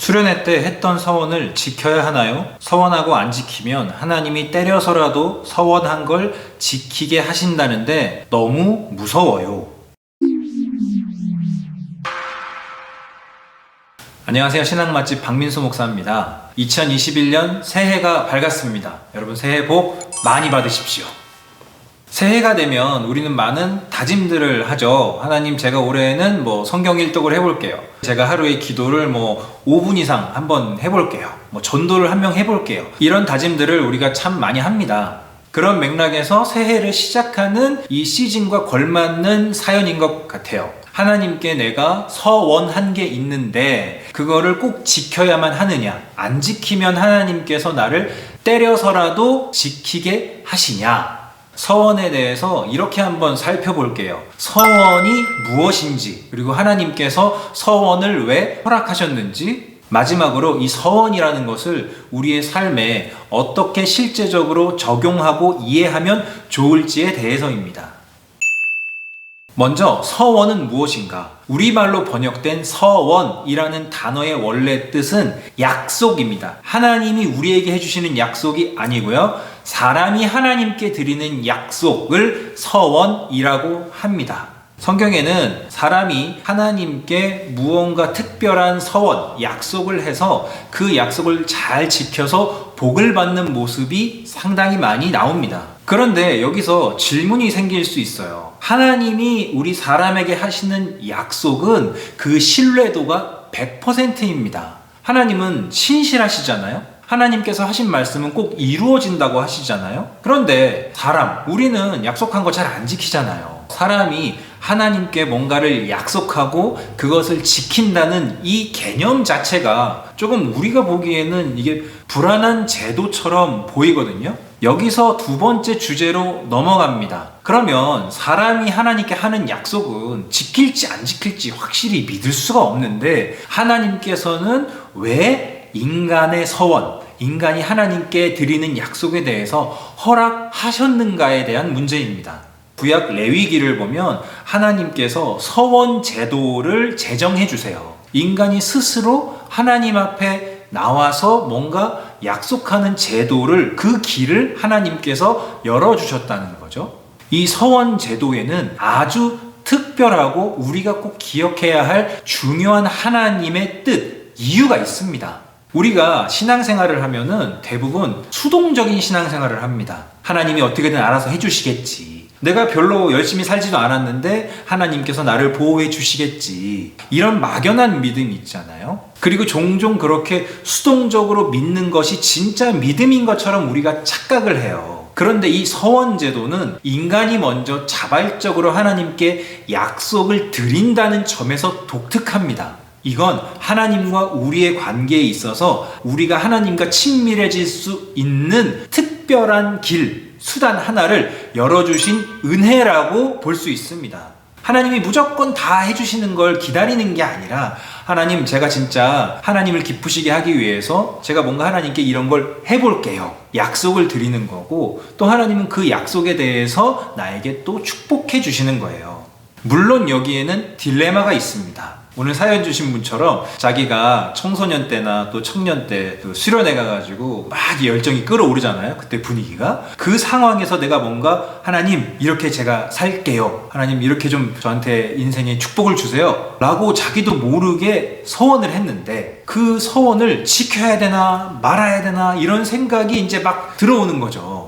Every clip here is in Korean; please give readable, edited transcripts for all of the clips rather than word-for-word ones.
수련회 때 했던 서원을 지켜야 하나요? 서원하고 안 지키면 하나님이 때려서라도 서원한 걸 지키게 하신다는데 너무 무서워요. 안녕하세요. 신앙 맛집 박민수 목사입니다. 2021년 새해가 밝았습니다. 여러분 새해 복 많이 받으십시오. 새해가 되면 우리는 많은 다짐들을 하죠. 하나님, 제가 올해는 성경 일독을 해볼게요. 제가 하루에 기도를 5분 이상 한번 해볼게요. 전도를 한 명 해볼게요. 이런 다짐들을 우리가 참 많이 합니다. 그런 맥락에서 새해를 시작하는 이 시즌과 걸맞는 사연인 것 같아요. 하나님께 내가 서원한 게 있는데 그거를 꼭 지켜야만 하느냐, 안 지키면 하나님께서 나를 때려서라도 지키게 하시냐. 서원에 대해서 이렇게 한번 살펴볼게요. 서원이 무엇인지, 그리고 하나님께서 서원을 왜 허락하셨는지, 마지막으로 이 서원이라는 것을 우리의 삶에 어떻게 실제적으로 적용하고 이해하면 좋을지에 대해서입니다. 먼저 서원은 무엇인가? 우리말로 번역된 서원이라는 단어의 원래 뜻은 약속입니다. 하나님이 우리에게 해주시는 약속이 아니고요. 사람이 하나님께 드리는 약속을 서원이라고 합니다. 성경에는 사람이 하나님께 무언가 특별한 서원, 약속을 해서 그 약속을 잘 지켜서 복을 받는 모습이 상당히 많이 나옵니다. 그런데 여기서 질문이 생길 수 있어요. 하나님이 우리 사람에게 하시는 약속은 그 신뢰도가 100%입니다. 하나님은 신실하시잖아요. 하나님께서 하신 말씀은 꼭 이루어진다고 하시잖아요. 그런데 우리는 약속한 거 잘 안 지키잖아요. 사람이 하나님께 뭔가를 약속하고 그것을 지킨다는 이 개념 자체가 조금 우리가 보기에는 이게 불안한 제도처럼 보이거든요. 여기서 두 번째 주제로 넘어갑니다. 그러면 사람이 하나님께 하는 약속은 지킬지 안 지킬지 확실히 믿을 수가 없는데 하나님께서는 왜 인간의 서원, 인간이 하나님께 드리는 약속에 대해서 허락하셨는가에 대한 문제입니다. 구약 레위기를 보면 하나님께서 서원 제도를 제정해 주세요. 인간이 스스로 하나님 앞에 나와서 뭔가 약속하는 제도를, 그 길을 하나님께서 열어주셨다는 거죠. 이 서원 제도에는 아주 특별하고 우리가 꼭 기억해야 할 중요한 하나님의 뜻, 이유가 있습니다. 우리가 신앙생활을 하면은 대부분 수동적인 신앙생활을 합니다. 하나님이 어떻게든 알아서 해주시겠지. 내가 별로 열심히 살지도 않았는데 하나님께서 나를 보호해 주시겠지. 이런 막연한 믿음이 있잖아요. 그리고 종종 그렇게 수동적으로 믿는 것이 진짜 믿음인 것처럼 우리가 착각을 해요. 그런데 이 서원제도는 인간이 먼저 자발적으로 하나님께 약속을 드린다는 점에서 독특합니다. 이건 하나님과 우리의 관계에 있어서 우리가 하나님과 친밀해질 수 있는 특별한 길, 수단 하나를 열어주신 은혜라고 볼 수 있습니다. 하나님이 무조건 다 해주시는 걸 기다리는 게 아니라, 하나님, 제가 진짜 하나님을 기쁘시게 하기 위해서 제가 뭔가 하나님께 이런 걸 해볼게요. 약속을 드리는 거고, 또 하나님은 그 약속에 대해서 나에게 또 축복해 주시는 거예요. 물론 여기에는 딜레마가 있습니다. 오늘 사연 주신 분처럼 자기가 청소년 때나 또 청년 때 수련회 가가지고 막 열정이 끌어오르잖아요. 그때 분위기가. 그 상황에서 내가 뭔가 하나님 이렇게 제가 살게요. 하나님 이렇게 좀 저한테 인생에 축복을 주세요. 라고 자기도 모르게 서원을 했는데 그 서원을 지켜야 되나 말아야 되나 이런 생각이 이제 막 들어오는 거죠.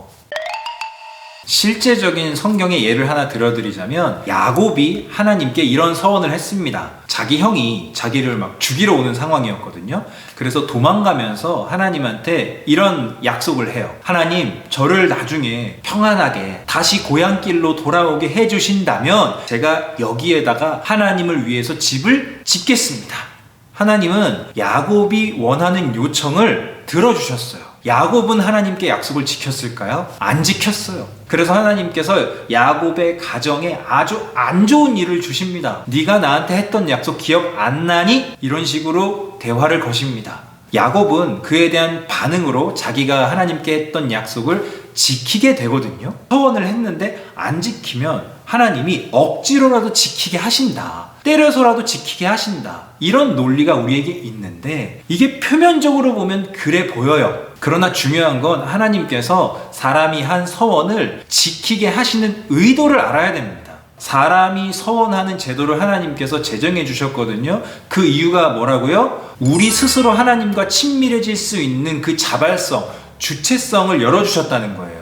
실제적인 성경의 예를 하나 들어드리자면 야곱이 하나님께 이런 서원을 했습니다. 자기 형이 자기를 막 죽이러 오는 상황이었거든요. 그래서 도망가면서 하나님한테 이런 약속을 해요. 하나님, 저를 나중에 평안하게 다시 고향길로 돌아오게 해주신다면 제가 여기에다가 하나님을 위해서 집을 짓겠습니다. 하나님은 야곱이 원하는 요청을 들어주셨어요. 야곱은 하나님께 약속을 지켰을까요? 안 지켰어요. 그래서 하나님께서 야곱의 가정에 아주 안 좋은 일을 주십니다. 네가 나한테 했던 약속 기억 안 나니? 이런 식으로 대화를 거십니다. 야곱은 그에 대한 반응으로 자기가 하나님께 했던 약속을 지키게 되거든요. 서원을 했는데 안 지키면 하나님이 억지로라도 지키게 하신다. 때려서라도 지키게 하신다. 이런 논리가 우리에게 있는데 이게 표면적으로 보면 그래 보여요. 그러나 중요한 건 하나님께서 사람이 한 서원을 지키게 하시는 의도를 알아야 됩니다. 사람이 서원하는 제도를 하나님께서 제정해 주셨거든요. 그 이유가 뭐라고요? 우리 스스로 하나님과 친밀해질 수 있는 그 자발성, 주체성을 열어주셨다는 거예요.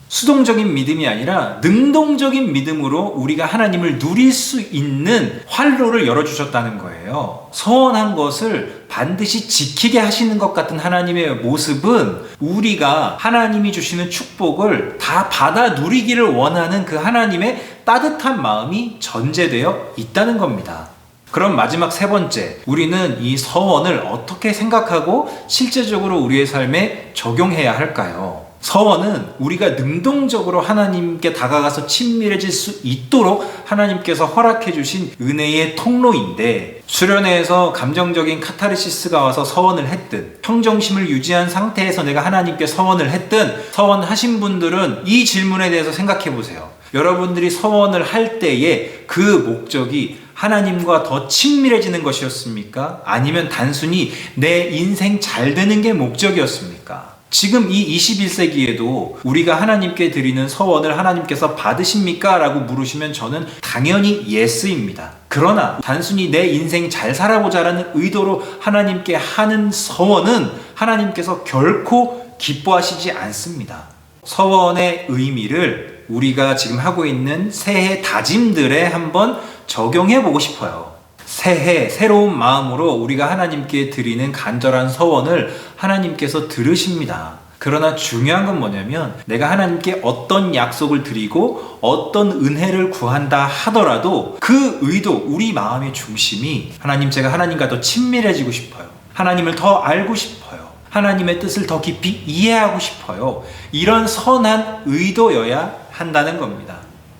수동적인 믿음이 아니라 능동적인 믿음으로 우리가 하나님을 누릴 수 있는 활로를 열어주셨다는 거예요. 서원한 것을 반드시 지키게 하시는 것 같은 하나님의 모습은 우리가 하나님이 주시는 축복을 다 받아 누리기를 원하는 그 하나님의 따뜻한 마음이 전제되어 있다는 겁니다. 그럼 마지막 세 번째, 우리는 이 서원을 어떻게 생각하고 실제적으로 우리의 삶에 적용해야 할까요? 서원은 우리가 능동적으로 하나님께 다가가서 친밀해질 수 있도록 하나님께서 허락해 주신 은혜의 통로인데, 수련회에서 감정적인 카타르시스가 와서 서원을 했든 평정심을 유지한 상태에서 내가 하나님께 서원을 했든, 서원하신 분들은 이 질문에 대해서 생각해 보세요. 여러분들이 서원을 할 때에 그 목적이 하나님과 더 친밀해지는 것이었습니까? 아니면 단순히 내 인생 잘 되는 게 목적이었습니까? 지금 이 21세기에도 우리가 하나님께 드리는 서원을 하나님께서 받으십니까? 라고 물으시면 저는 당연히 예스입니다. 그러나 단순히 내 인생 잘 살아보자라는 의도로 하나님께 하는 서원은 하나님께서 결코 기뻐하시지 않습니다. 서원의 의미를 우리가 지금 하고 있는 새해 다짐들에 한번 적용해 보고 싶어요. 새해 새로운 마음으로 우리가 하나님께 드리는 간절한 서원을 하나님께서 들으십니다. 그러나 중요한 건 뭐냐면, 내가 하나님께 어떤 약속을 드리고 어떤 은혜를 구한다 하더라도 그 의도, 우리 마음의 중심이 하나님, 제가 하나님과 더 친밀해지고 싶어요. 하나님을 더 알고 싶어요. 하나님의 뜻을 더 깊이 이해하고 싶어요. 이런 선한 의도여야 한다는 겁니다.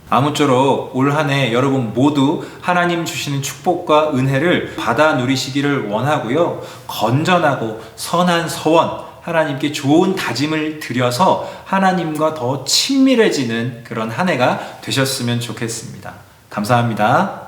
아무쪼록 올 한 해 여러분 모두 하나님 주시는 축복과 은혜를 받아 누리시기를 원하고요. 건전하고 선한 서원, 하나님께 좋은 다짐을 드려서 하나님과 더 친밀해지는 그런 한 해가 되셨으면 좋겠습니다. 감사합니다.